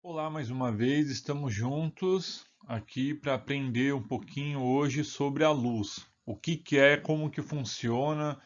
Olá, mais uma vez, estamos juntos aqui para aprender um pouquinho hoje sobre a luz. O que que é, como que funciona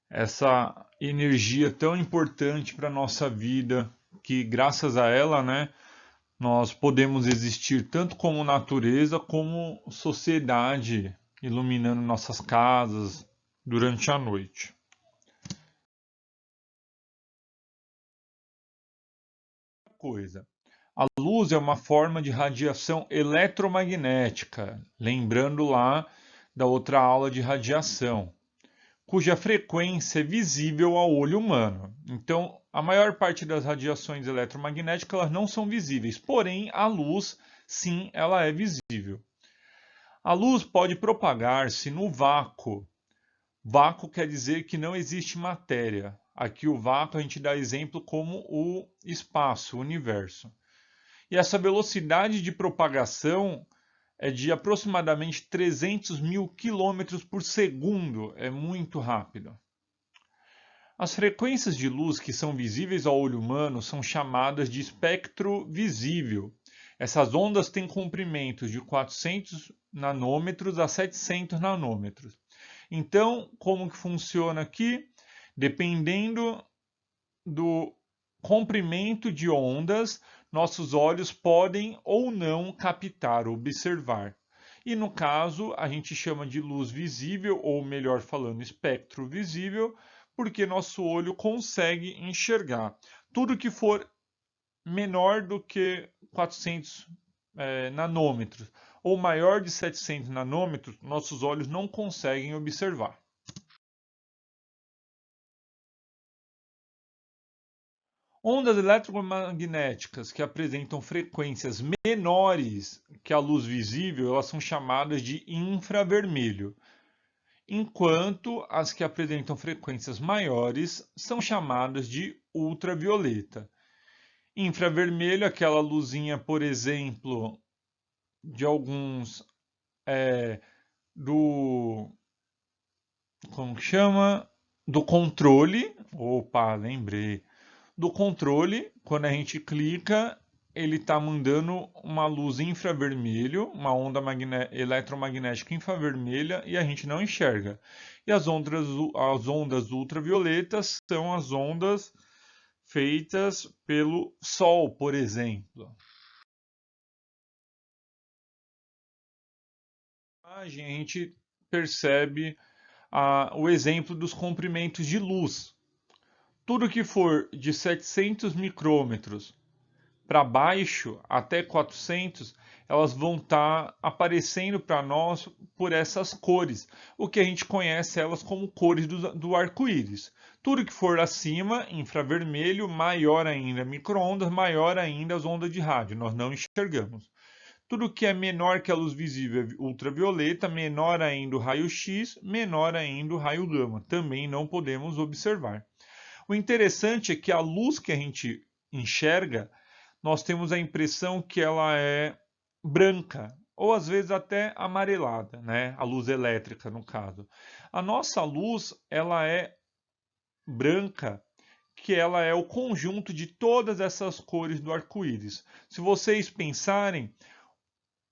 essa energia tão importante para a nossa vida, que graças a ela, né, nós podemos existir tanto como natureza como sociedade, iluminando nossas casas durante a noite. Coisa. A luz é uma forma de radiação eletromagnética, lembrando lá da outra aula de radiação, cuja frequência é visível ao olho humano. Então, a maior parte das radiações eletromagnéticas elas não são visíveis, porém a luz, sim, ela é visível. A luz pode propagar-se no vácuo. Vácuo quer dizer que não existe matéria. Aqui o vácuo a gente dá exemplo como o espaço, o universo. E essa velocidade de propagação é de aproximadamente 300 mil quilômetros por segundo, é muito rápido. As frequências de luz que são visíveis ao olho humano são chamadas de espectro visível. Essas ondas têm comprimentos de 400 nanômetros a 700 nanômetros. Então, como que funciona aqui? Dependendo do comprimento de ondas, nossos olhos podem ou não captar, observar. E no caso, a gente chama de luz visível, ou melhor falando, espectro visível, porque nosso olho consegue enxergar. Tudo que for menor do que 400 nanômetros ou maior de 700 nanômetros, nossos olhos não conseguem observar. Ondas eletromagnéticas que apresentam frequências menores que a luz visível, elas são chamadas de infravermelho, enquanto as que apresentam frequências maiores são chamadas de ultravioleta. Infravermelho, aquela luzinha, por exemplo, de alguns do como que chama? Do controle. Opa, lembrei. Do controle, quando a gente clica, ele está mandando uma luz infravermelho, uma onda eletromagnética infravermelha e a gente não enxerga. E as ondas ultravioletas são as ondas feitas pelo Sol, por exemplo. A gente percebe o exemplo dos comprimentos de luz. Tudo que for de 700 micrômetros para baixo, até 400, elas vão estar aparecendo para nós por essas cores, o que a gente conhece elas como cores do arco-íris. Tudo que for acima, infravermelho, maior ainda micro-ondas, maior ainda as ondas de rádio, nós não enxergamos. Tudo que é menor que a luz visível é ultravioleta, menor ainda o raio-x, menor ainda o raio gama, também não podemos observar. O interessante é que a luz que a gente enxerga, nós temos a impressão que ela é branca, ou às vezes até amarelada, né? A luz elétrica, no caso. A nossa luz, ela é branca, que ela é o conjunto de todas essas cores do arco-íris. Se vocês pensarem,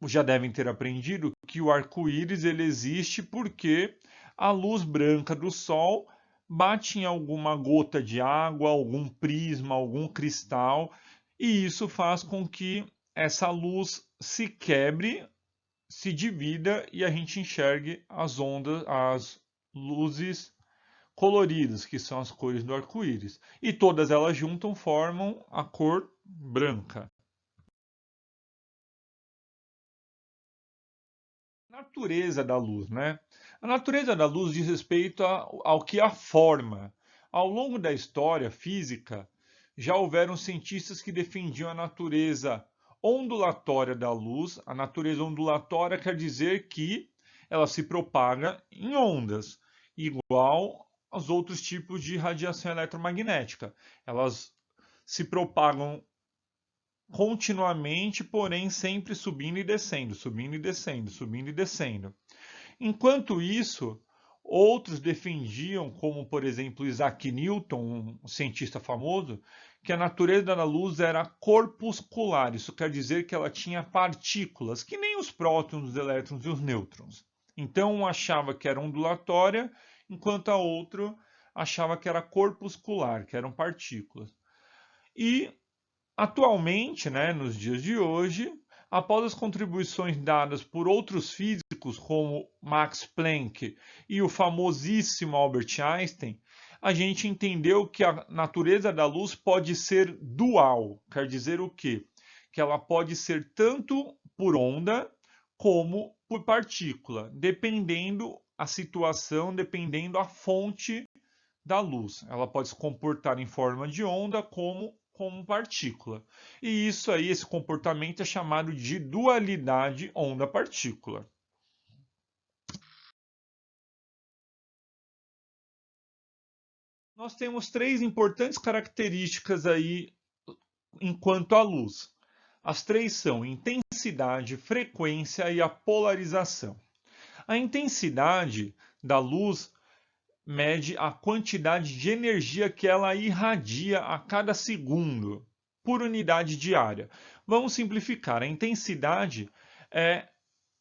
já devem ter aprendido que o arco-íris ele existe porque a luz branca do sol bate em alguma gota de água, algum prisma, algum cristal, e isso faz com que essa luz se quebre, se divida e a gente enxergue as ondas, as luzes coloridas, que são as cores do arco-íris. E todas elas juntam formam a cor branca. Natureza da luz, né? A natureza da luz diz respeito ao que a forma. Ao longo da história física, já houveram cientistas que defendiam a natureza ondulatória da luz. A natureza ondulatória quer dizer que ela se propaga em ondas, igual aos outros tipos de radiação eletromagnética. Elas se propagam continuamente, porém sempre subindo e descendo, subindo e descendo, subindo e descendo. Enquanto isso, Outros defendiam, como por exemplo Isaac Newton, um cientista famoso, que a natureza da luz era corpuscular. Isso quer dizer que ela tinha partículas, que nem os prótons, os elétrons e os nêutrons. Então um achava que era ondulatória, enquanto a outro achava que era corpuscular, que eram partículas. E atualmente, né, nos dias de hoje, após as contribuições dadas por outros físicos como Max Planck e o famosíssimo Albert Einstein, a gente entendeu que a natureza da luz pode ser dual. Quer dizer o quê? Que ela pode ser tanto por onda como por partícula, dependendo a situação, dependendo a fonte da luz. Ela pode se comportar em forma de onda como partícula. E isso aí, esse comportamento é chamado de dualidade onda-partícula. Nós temos três importantes características aí enquanto à luz. As três são intensidade, frequência e a polarização. A intensidade da luz mede a quantidade de energia que ela irradia a cada segundo por unidade diária. Vamos simplificar. A intensidade é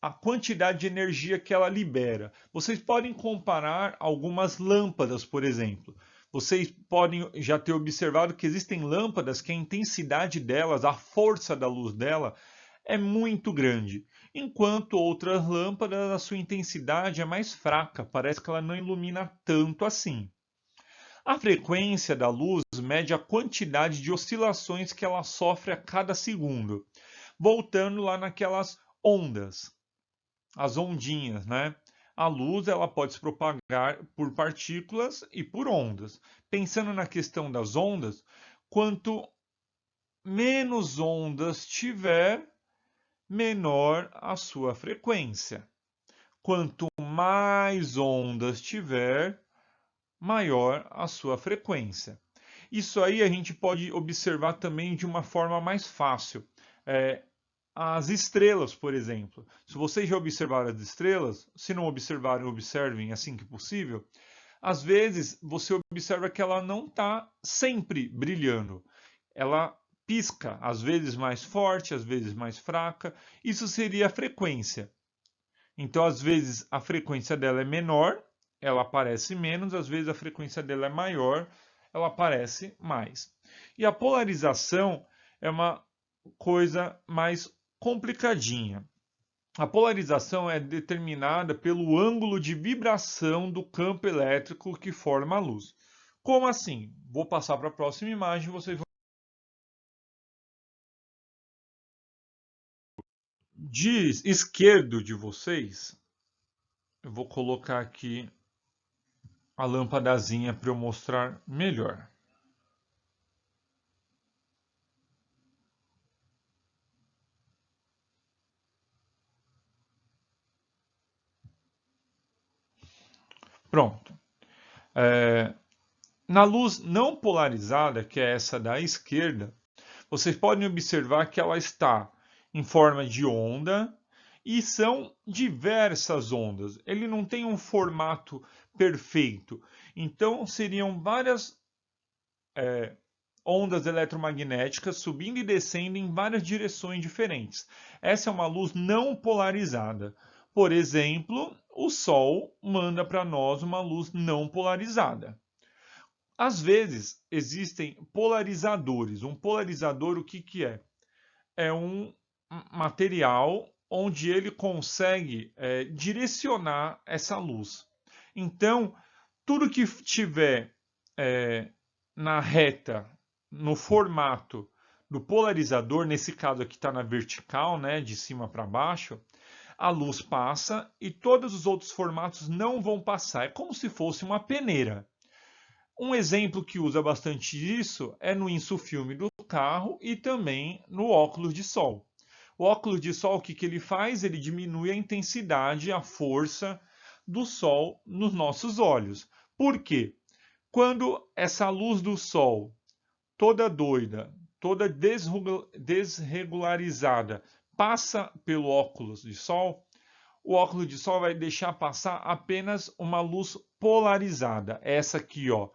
a quantidade de energia que ela libera. Vocês podem comparar algumas lâmpadas, por exemplo. Vocês podem já ter observado que existem lâmpadas que a intensidade delas, a força da luz dela, é muito grande, enquanto outras lâmpadas a sua intensidade é mais fraca, parece que ela não ilumina tanto assim. A frequência da luz mede a quantidade de oscilações que ela sofre a cada segundo, voltando lá naquelas ondas, as ondinhas, né? A luz ela pode se propagar por partículas e por ondas. Pensando na questão das ondas, quanto menos ondas tiver, menor a sua frequência. Quanto mais ondas tiver, maior a sua frequência. Isso aí a gente pode observar também de uma forma mais fácil. As estrelas, por exemplo. Se vocês já observaram as estrelas, se não observarem, observem assim que possível. Às vezes você observa que ela não está sempre brilhando. Ela pisca, às vezes mais forte, às vezes mais fraca. Isso seria a frequência. Então, às vezes, a frequência dela é menor, ela aparece menos, às vezes a frequência dela é maior, ela aparece mais. E a polarização é uma coisa mais complicadinha. A polarização é determinada pelo ângulo de vibração do campo elétrico que forma a luz. Como assim? Vou passar para a próxima imagem, vocês vão. De esquerdo de vocês, eu vou colocar aqui a lâmpadazinha para eu mostrar melhor. Pronto. Na luz não polarizada, que é essa da esquerda, vocês podem observar que ela está em forma de onda e são diversas ondas. Ele não tem um formato perfeito. Então seriam várias ondas eletromagnéticas subindo e descendo em várias direções diferentes. Essa é uma luz não polarizada. Por exemplo, o Sol manda para nós uma luz não polarizada. Às vezes existem polarizadores. Um polarizador, o que, que é? É um material onde ele consegue direcionar essa luz. Então, tudo que tiver na reta, no formato do polarizador, nesse caso aqui está na vertical, né, de cima para baixo, a luz passa e todos os outros formatos não vão passar. É como se fosse uma peneira. Um exemplo que usa bastante isso é no insufilme do carro e também no óculos de sol. O óculos de sol, o que ele faz? Ele diminui a intensidade, a força do sol nos nossos olhos. Por quê? Quando essa luz do sol, toda doida, toda desregularizada, passa pelo óculos de sol, o óculos de sol vai deixar passar apenas uma luz polarizada, essa aqui, ó,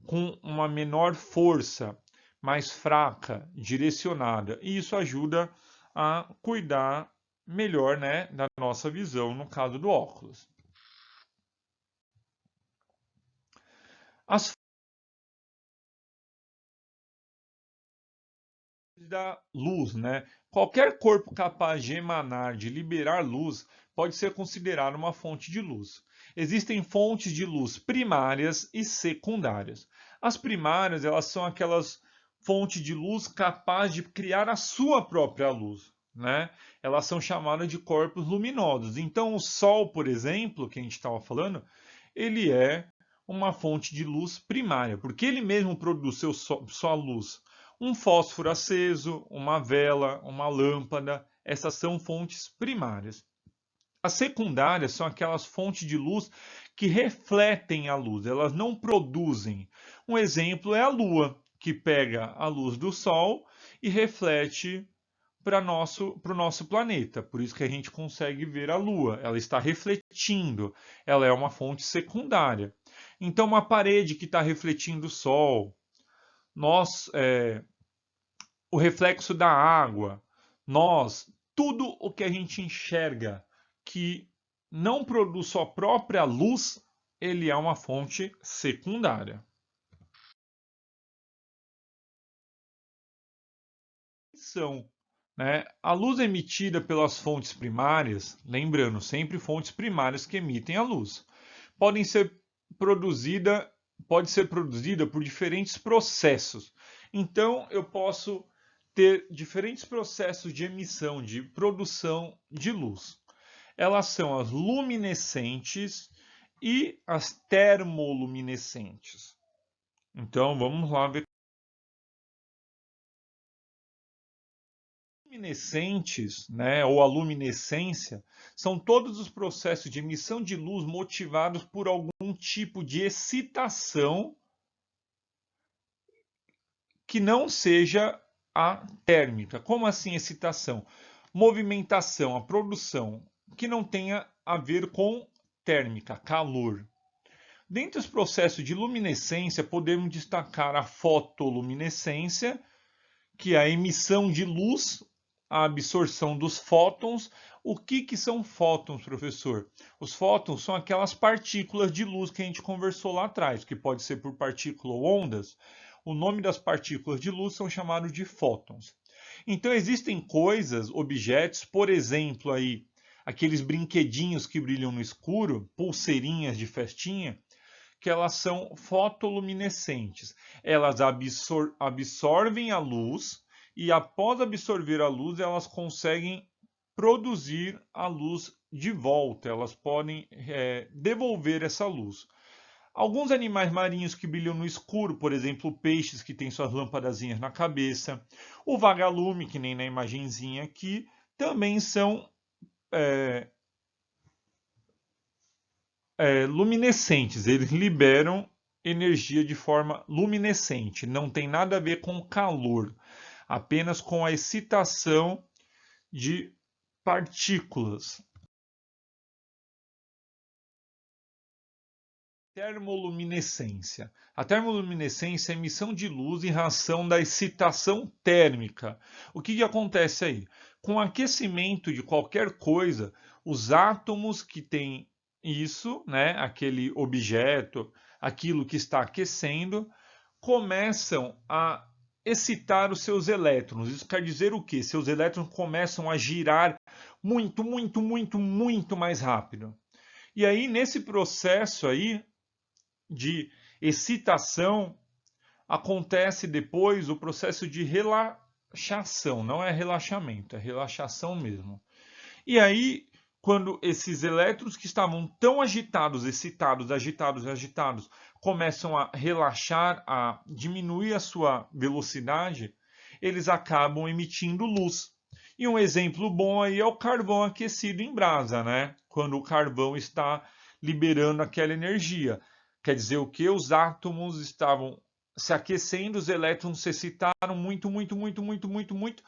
com uma menor força, mais fraca, direcionada. E isso ajuda a cuidar melhor, né, da nossa visão no caso do óculos. As da luz, né? Qualquer corpo capaz de emanar, de liberar luz, pode ser considerado uma fonte de luz. Existem fontes de luz primárias e secundárias. As primárias, elas são aquelas fontes de luz capazes de criar a sua própria luz, né? Elas são chamadas de corpos luminosos. Então, o Sol, por exemplo, que a gente estava falando, ele é uma fonte de luz primária, porque ele mesmo produz sua luz. Um fósforo aceso, uma vela, uma lâmpada, essas são fontes primárias. As secundárias são aquelas fontes de luz que refletem a luz, elas não produzem. Um exemplo é a Lua, que pega a luz do Sol e reflete para o nosso planeta. Por isso que a gente consegue ver a Lua. Ela está refletindo, ela é uma fonte secundária. Então, uma parede que está refletindo o Sol, nós, o reflexo da água, nós, tudo o que a gente enxerga que não produz sua própria luz, ele é uma fonte secundária. São, né, a luz emitida pelas fontes primárias, lembrando, sempre fontes primárias que emitem a luz, podem ser produzida, pode ser produzida por diferentes processos. Então, eu posso ter diferentes processos de emissão, de produção de luz. Elas são as luminescentes e as termoluminescentes. Então, vamos lá ver. Luminescentes, né, ou a luminescência, são todos os processos de emissão de luz motivados por algum tipo de excitação que não seja a térmica. Como assim excitação? Movimentação, a produção, que não tenha a ver com térmica, calor. Dentre os processos de luminescência, podemos destacar a fotoluminescência, que é a emissão de luz, a absorção dos fótons. O que são fótons, professor? Os fótons são aquelas partículas de luz que a gente conversou lá atrás, que pode ser por partícula ou ondas. O nome das partículas de luz são chamados de fótons. Então existem coisas, objetos, por exemplo, aí, aqueles brinquedinhos que brilham no escuro, pulseirinhas de festinha, que elas são fotoluminescentes. Elas absorvem a luz e, após absorver a luz, elas conseguem produzir a luz de volta. Elas podem devolver essa luz. Alguns animais marinhos que brilham no escuro, por exemplo, peixes que têm suas lâmpadazinhas na cabeça, o vagalume, que nem na imagenzinha aqui, também são luminescentes, eles liberam energia de forma luminescente, não tem nada a ver com calor, apenas com a excitação de partículas. Termoluminescência. A termoluminescência é a emissão de luz em razão da excitação térmica. O que acontece aí? Com o aquecimento de qualquer coisa, os átomos que têm isso, né, aquele objeto, aquilo que está aquecendo, começam a excitar os seus elétrons. Isso quer dizer o quê? Seus elétrons começam a girar muito, muito, muito, muito mais rápido. E aí, nesse processo aí, de excitação, acontece depois o processo de relaxação. Não é relaxamento, é relaxação mesmo. E aí, quando esses elétrons que estavam tão agitados, excitados, agitados, agitados, começam a relaxar, a diminuir a sua velocidade, eles acabam emitindo luz. E um exemplo bom aí é o carvão aquecido em brasa, né? Quando o carvão está liberando aquela energia. Quer dizer o que? Os átomos estavam se aquecendo, os elétrons se excitaram muito, muito, muito, muito, muito, muito.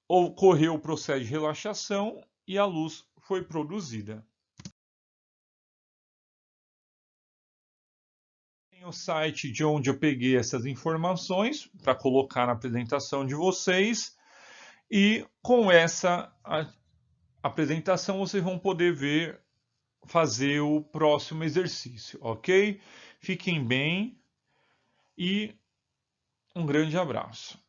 Ocorreu o processo de relaxação e a luz foi produzida. Tem o site de onde eu peguei essas informações para colocar na apresentação de vocês. E com essa apresentação vocês vão poder ver, fazer o próximo exercício, ok? Fiquem bem e um grande abraço.